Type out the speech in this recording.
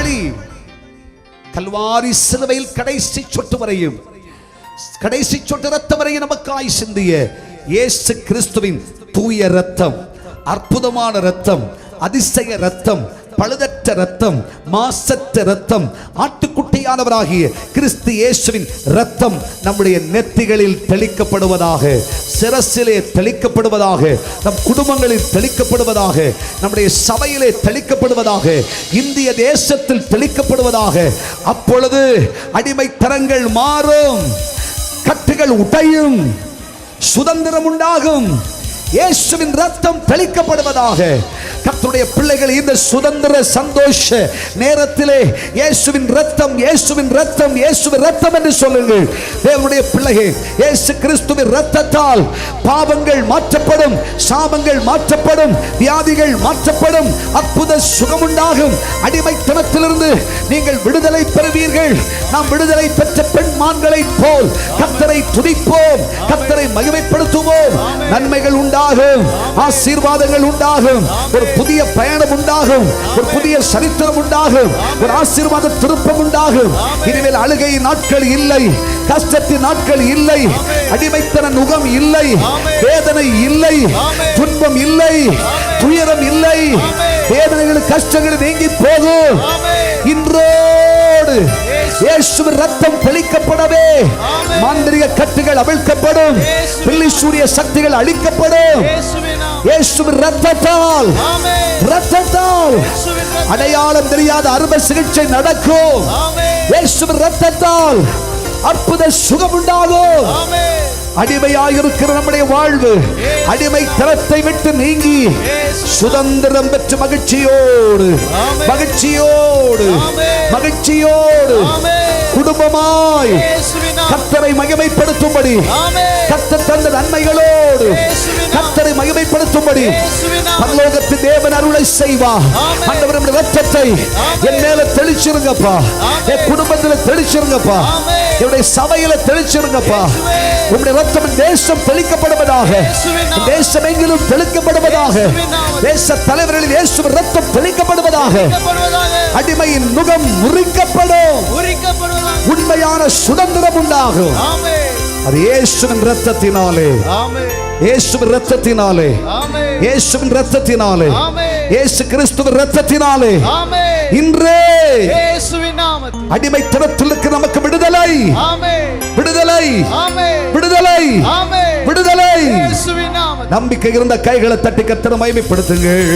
வழி. கல்வாரி சிலுவையில் கடைசி சொட்டு வரையும், கடைசி சொட்டு ரத்தம் வரையும் நமக்காய் சிந்திய இயேசு கிறிஸ்துவின் தூய ரத்தம், அற்புதமான ரத்தம், அதிசய ரத்தம், பழுதற்ற ரத்தம், மாசற்ற ரத்தம், ஆட்டுக்குட்டியானவராகிய கிறிஸ்து இயேசுவின் ரத்தம் நம்முடைய நெத்திகளில் தெளிக்கப்படுவதாக, சிரசிலே தெளிக்கப்படுவதாக, நம் குடும்பங்களில் தெளிக்கப்படுவதாக, நம்முடைய சபையிலே தெளிக்கப்படுவதாக, இந்திய தேசத்தில் தெளிக்கப்படுவதாக. அப்பொழுது அடிமைத்தனங்கள் மாறும், கட்டுகள் உடையும், சுதந்திரம் உண்டாகும். இயேசுவின் ரத்தம் தெளிக்கப்படுவதாக. கர்த்தருடைய பிள்ளைகள் இந்த சுதந்திர சந்தோஷ நேரத்திலே இயேசுவின் ரத்தம், இயேசுவின் ரத்தம், இயேசுவின் ரத்தம் என்று சொல்லுங்கள். தேவனுடைய பிள்ளைகள், இயேசு கிறிஸ்துவின் ரத்தத்தால் பாவங்கள் மாற்றப்படும், சாபங்கள் மாற்றப்படும், வியாதிகள் மாற்றப்படும், அற்புத சுகம் உண்டாகும். அடிமைத்தனத்திலிருந்து நீங்கள் விடுதலை பெறுவீர்கள். நாம் விடுதலை பெற்ற பெண்மான்களை போல் கர்த்தரை துதிப்போம், கர்த்தரை மகிமைப்படுத்துவோம். நன்மைகள் உண்டாகும், ஆசீர்வாதங்கள் உண்டாகும், ஒரு புதிய பயணம் உண்டாகும், ஒரு புதிய சரித்திரம் உண்டாகும், ஒரு ஆசீர்வாத திருப்பம் உண்டாகும். இனிமேல் அழுகை நாட்கள் இல்லை, கஷ்டத்தின் நாட்கள் இல்லை, அடிமைத்தன நுகம் இல்லை, வேதனை இல்லை, துன்பம் இல்லை, துயரம் இல்லை. வேதனைகள் கஷ்டங்கள் நீங்கி போகும். இன்றோடு இயேசுவின் ரத்தம் தெளிக்கப்படவே மாந்திரிக கட்டுகள் அவிழ்க்கப்படும், பில்லிசூரிய சக்திகள் அழிக்கப்படும். இயேசுவின் ரத்தத்தால், ரத்தத்தால் அடையாளம் தெரியாத அறுவை சிகிச்சை நடக்கும். இயேசுவின் ரத்தத்தால் அற்புத சுகம் உண்டாகும். அடிமையாயிருக்கிற நம்முடைய வாழ்வு அடிமைத்தனத்தை விட்டு நீங்கி சுதந்திரம் பெற்று மகிழ்ச்சியோடு, மகிழ்ச்சியோடு, மகிழ்ச்சியோடு குடும்பமாய் கர்த்தரை மகிமைப்படுத்தும்படி, கர்த்தர் தந்த நன்மைகளோடு கர்த்தரை மகிமைப்படுத்தும்படி பரலோகத்து தேவன் அருளை செய்வார். ஆண்டவரே, உம்முடைய இரத்தத்தை என் மேல தெளிச்சிருங்கப்பா, என் குடும்பத்தில் தெளிச்சிருங்கப்பா, என்னுடைய சபையில தெளிச்சிருங்கப்பா. உம்முடைய இரத்தம் தேசம் தெளிக்கப்படுவதாக, தேசம் எங்கிலும் தெளிக்கப்படுவதாக, தேச தலைவர்களில் இயேசுவின் இரத்தம் தெளிக்கப்படுவதாக. அடிமையின் முகம் முறிக்கப்படும், உண்மையான சுதந்திரம் உண்டாகும். அது இயேசுவின் இரத்தத்தினாலே, இயேசுவின் இரத்தத்தினாலே, இயேசுவின் இரத்தத்தினாலே, இயேசு கிறிஸ்துவின் இரத்தத்தினாலே இன்றே அடிமைத்தனத்திற்கு நமக்கு விடுதலை, விடுதலை, விடுதலை, விடுதலை. நம்பிக்கை இருந்த கைகளை தட்டி கர்த்தரை மகிமைப்படுத்துங்கள்.